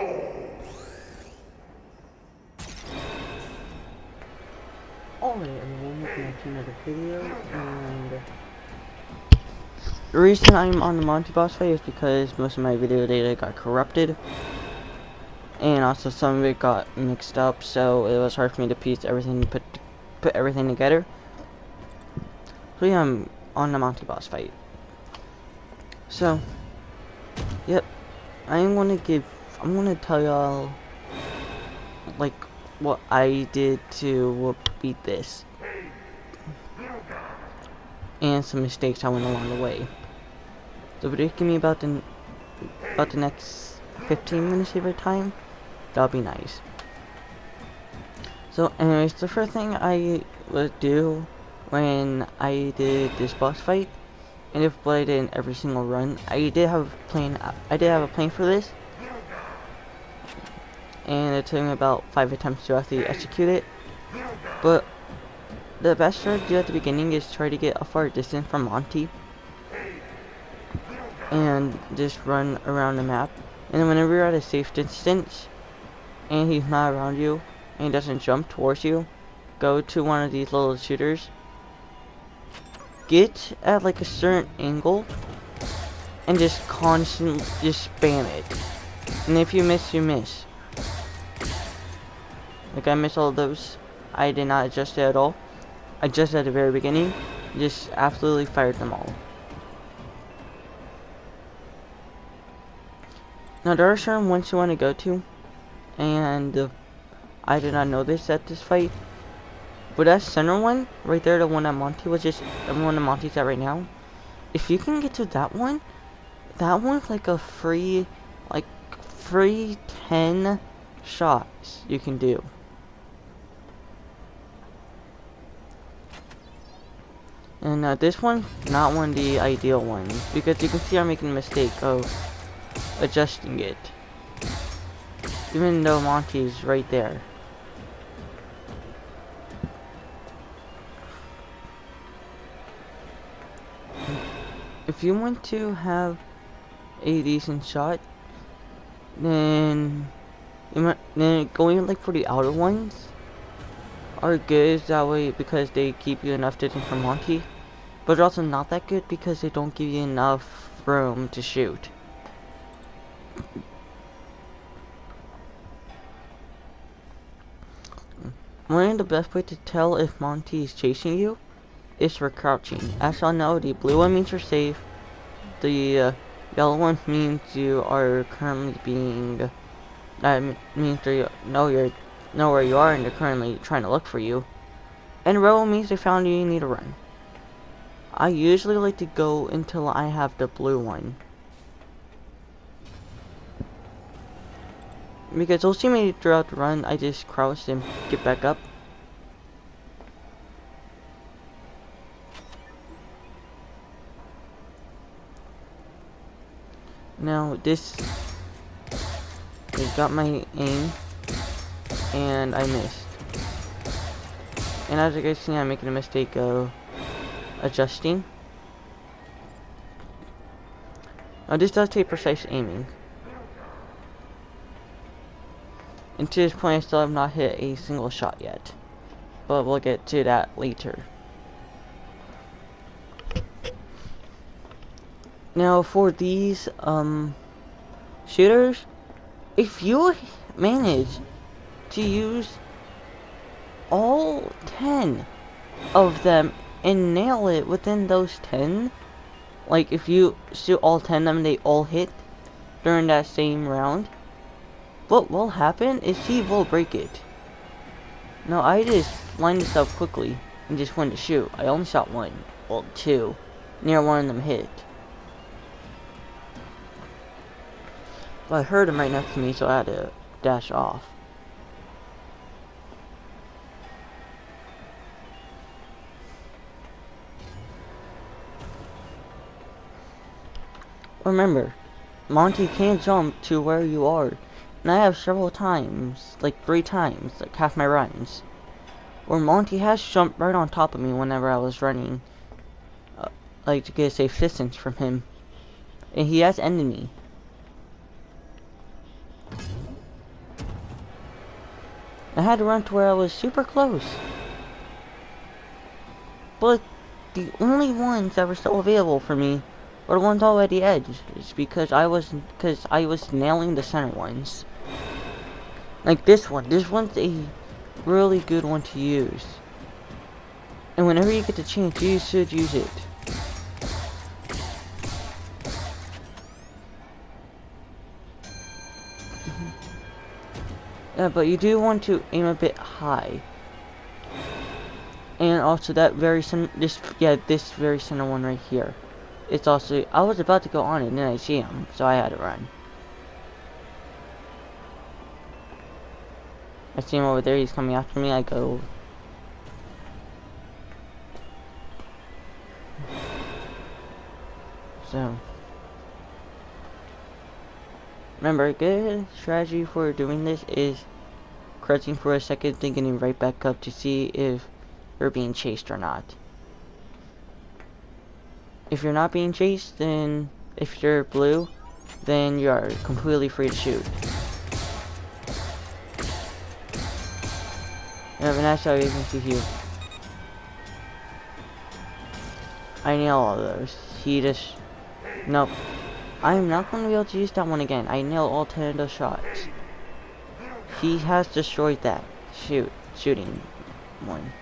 Alright everyone, welcome back to another video, and the reason I'm on the Monty boss fight is because most of my video data got corrupted, and also some of it got mixed up, so it was hard for me to piece everything, put everything together. So yeah, I'm on the Monty boss fight. So, yep, I'm gonna tell y'all, like, what I did to beat this, and some mistakes I went along the way. So if it give me about the next 15 minutes of your time, that'll be nice. So anyways, the first thing I would do when I did this boss fight, and if what I did in every single run, I did have a plan for this, and it took me about 5 attempts to actually execute it. But the best strategy to do at the beginning is try to get a far distance from Monty and just run around the map. And then whenever you're at a safe distance and he's not around you and he doesn't jump towards you, go to one of these little shooters, get at like a certain angle, and just constantly spam it. And if you miss, you miss. Like I missed all of those. I did not adjust it at all. I adjusted at the very beginning, just absolutely fired them all. Now there are certain ones you want to go to, and I did not know this at this fight, but that center one right there, the one that Monty was just, the one that Monty's at right now, if you can get to that one's like a free 10 shots you can do. And this one, not one of the ideal ones, because you can see I'm making a mistake of adjusting it, even though Monty's right there. If you want to have a decent shot, then going like for the outer ones are good that way, because they keep you enough distance from Monty, but they're also not that good because they don't give you enough room to shoot. One of the best way to tell if Monty is chasing you is for crouching. As y'all know, the blue one means you're safe, the yellow one means you are currently being, that means you know where you are and they're currently trying to look for you, and red one means they found you, you need to run. I usually like to go until I have the blue one, because they'll see me throughout the run. I just crouch and get back up. Now this, I got my aim and I missed. And as you guys see, I'm making a mistake of adjusting. Now this does take precise aiming. And to this point I still have not hit a single shot yet, but we'll get to that later. Now for these shooters, if you manage to use all 10 of them and nail it within those 10, like if you shoot all 10 of them and they all hit during that same round, what will happen is he will break it. Now I just lined this up quickly and just went to shoot. I only shot one, well 2, near one of them hit. But I heard him right next to me, so I had to dash off. Remember, Monty can jump to where you are, and I have several times, like 3 times, like half my runs, where Monty has jumped right on top of me whenever I was running, like to get a safe distance from him, and he has ended me. I had to run to where I was super close. But the only ones that were still available for me were the ones all at the edge. It's because I was nailing the center ones. Like this one. This one's a really good one to use. And whenever you get the chance, you should use it. Yeah, but you do want to aim a bit high. And also that this very center one right here. It's also, I was about to go on it and then I see him, so I had to run. I see him over there, he's coming after me, I go. So. Remember, a good strategy for doing this is crouching for a second, then getting right back up to see if you're being chased or not. If you're not being chased, then if you're blue, then you are completely free to shoot. And that's how you can see here. I nail all of those. He just... Nope. I'm not going to be able to use that one again. I nailed all 10 of those shots. He has destroyed that shooting one.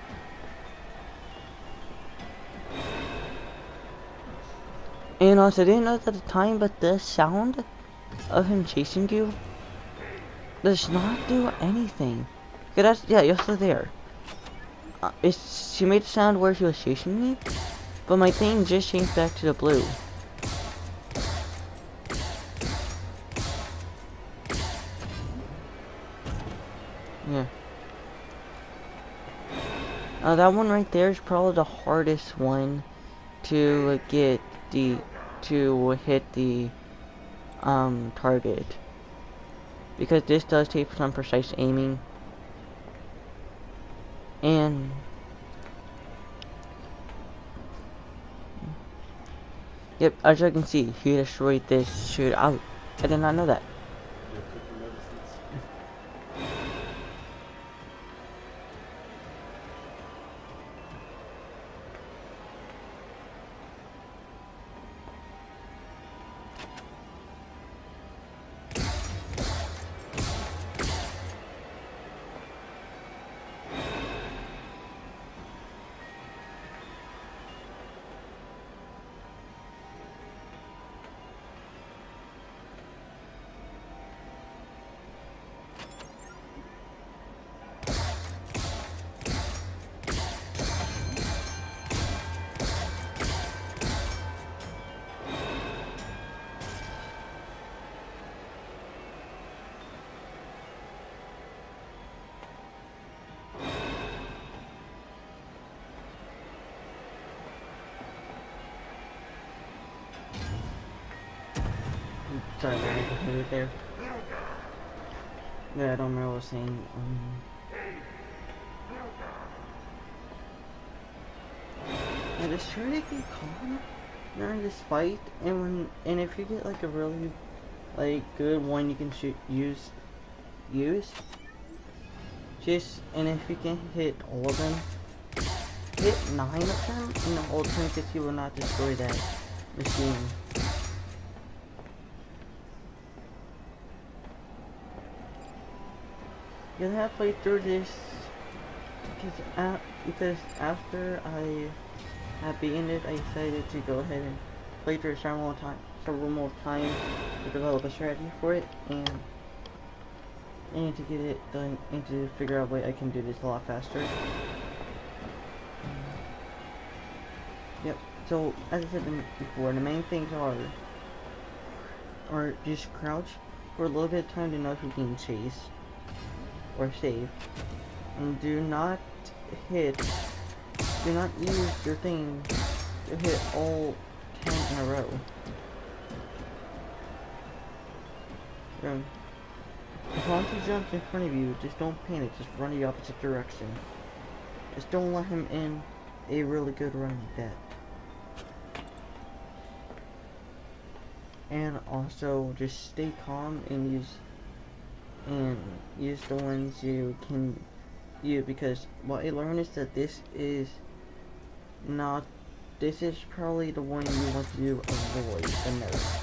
And also, I didn't know this at the time, but the sound of him chasing you does not do anything. That's, yeah, you're still there. She made the sound where she was chasing me, but my thing just changed back to the blue. Yeah. That one right there is probably the hardest one to get to hit the target, because this does take some precise aiming. And yep, as you can see, he destroyed this shootout. I did not know that. Sorry, man, I can hear it there. Yeah, I don't remember what I was saying. Yeah, just try to be calm during this fight, and if you get like a really good one you can use. Just, and if you can hit all of them, hit 9 of them, and the whole time that you will not destroy that machine. You'll have to play through this because after I had beaten it, I decided to go ahead and play through it several more times to develop a strategy for it, and to get it done, and to figure out a way I can do this a lot faster. Yep. So as I said before, the main things are just crouch for a little bit of time to know if you're being chased or safe, and do not use your thing to hit all 10 in a row. If Monty jumps in front of you, just don't panic, just run the opposite direction. Just don't let him in a really good run like that. And also, just stay calm and and use the ones you can use, because what I learned is that this is probably the one you want to avoid the most.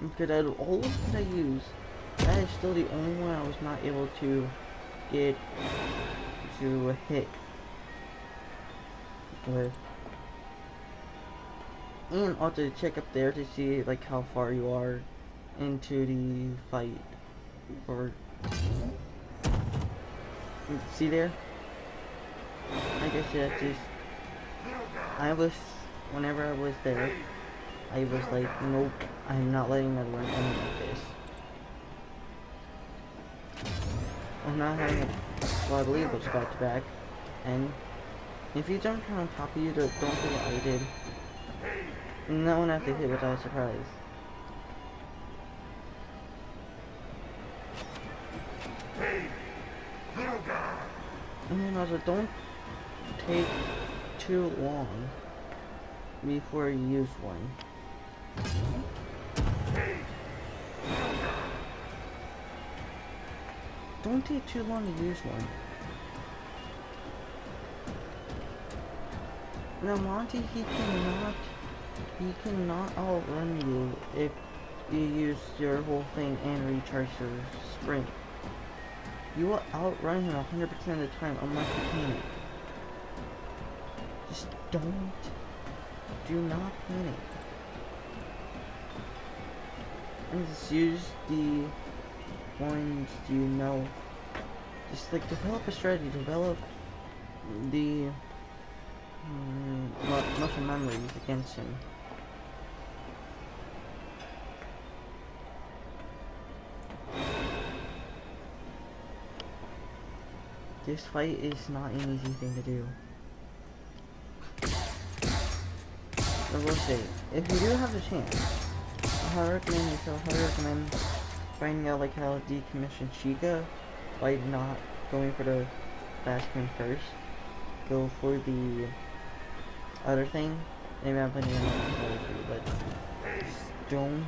Because out of all of that I use, that is still the only one I was not able to get to hit with. And also check up there to see like how far you are into the fight. Or see there? Like I said, whenever I was there, I was like, nope, I'm not letting that run any like this. I'm not having it, well, I believe it was back to back, and if you jump on top of you, don't do what I did. No one after hit without surprise. And then also, don't take too long before you use one. Don't take too long to use one. Now Monty, he cannot outrun you if you use your whole thing and recharge your sprint. You will outrun him 100% of the time unless you panic. Just do not panic. And just use the ones you know. Just like develop a strategy, develop the muscle memories against him. This fight is not an easy thing to do. I will say, if you do have the chance, I recommend finding out like how to decommission Chica by not going for the fast game first. Go for the other thing. Maybe I'm putting it on for you, but don't.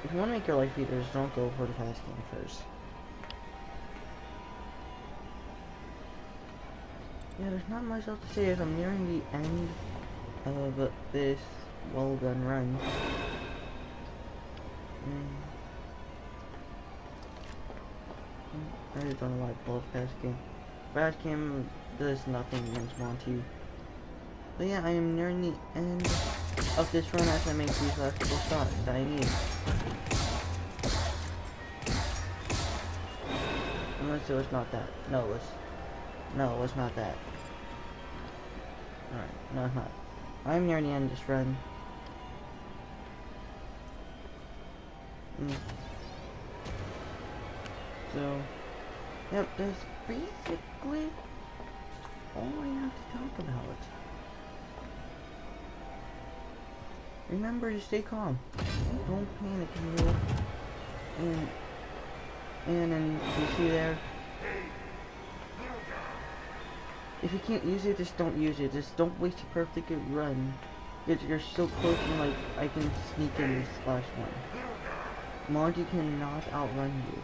If you want to make your life easier, just don't go for the fast game first. Yeah, there's not much else to say as I'm nearing the end of this well done run. I just don't like both fast game. Fast game does nothing against Monty. But yeah, I am nearing the end of this run as I make these last couple shots that I need. Unless it was not that. No, it was not that. Alright, no it's not. I'm nearing the end of this run. So, yep, that's basically all I have to talk about. Remember to stay calm. Don't panic, and then you see there, if you can't use it, just don't use it. Just don't waste a perfectly good run. You're so close and like, I can sneak in this last one. Monty cannot outrun you.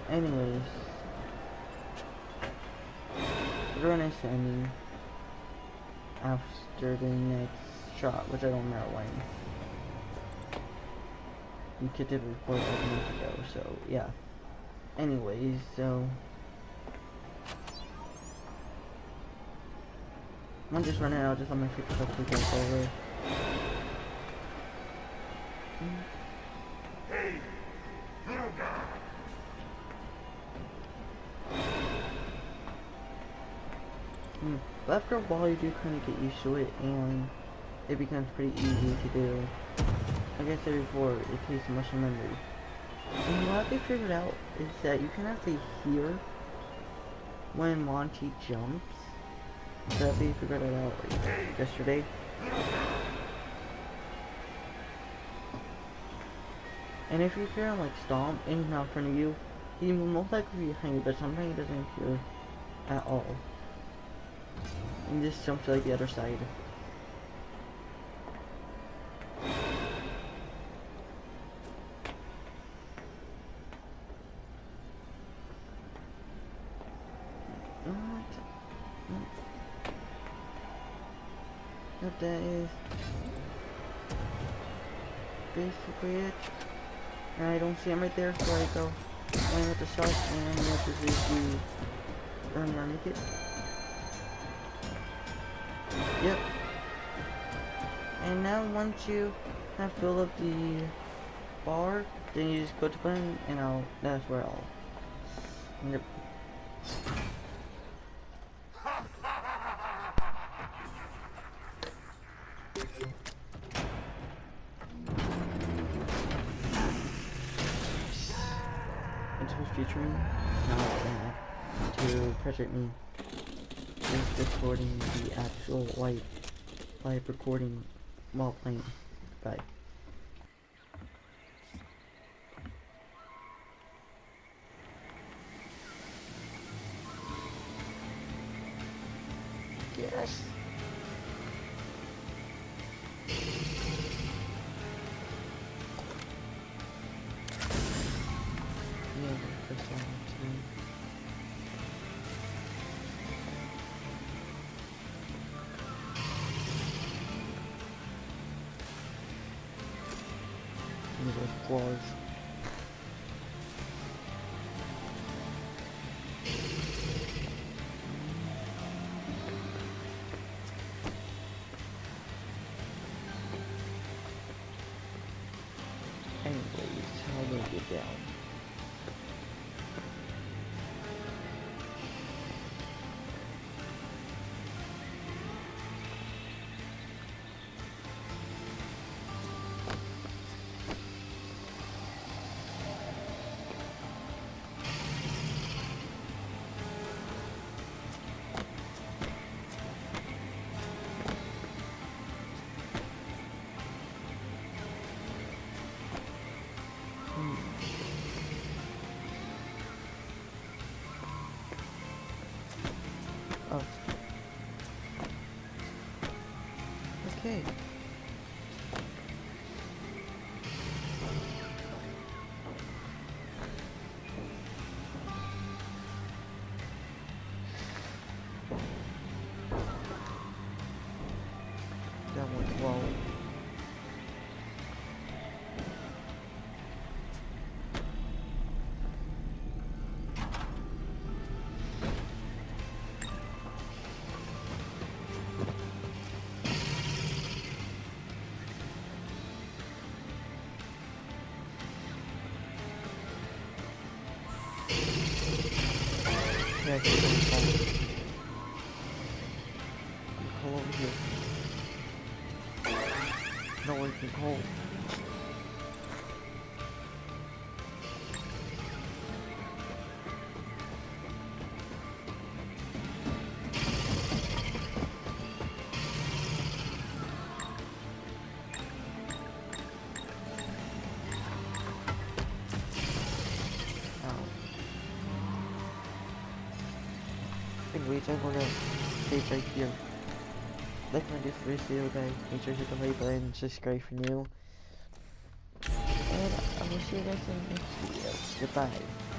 Anyways, the run is ending after the next shot, which I don't remember when. You did the report like a month ago, so yeah. Anyways, so I'm just running out, just let my people hopefully go over. But after a while, you do kind of get used to it, and it becomes pretty easy to do. Like I said before, it takes muscle memory. And what they figured out is that you can actually hear when Monty jumps. That they figured it out like yesterday. And if you hear him like stomp and he's not in front of you, he will most likely be behind you, but sometimes he doesn't hear at all. And just jump to like the other side. What that is basically it. And I don't see him right there, so I go in with the shelf, and what this is the remember make it. Yep. And now once you have filled up the bar, then you just go to button, and that's where I'll. Yep. Featuring not that to present me is recording the actual live recording while playing. Bye. Yes. Claws. Anyways, how do I get down? Oh. Okay. That went well. Yeah, I can call over here. No one can call. Anyways, I'm gonna save right here. Like my this video, guys. Make sure to hit the like button and subscribe for new. And I will see you guys in the next video. Goodbye.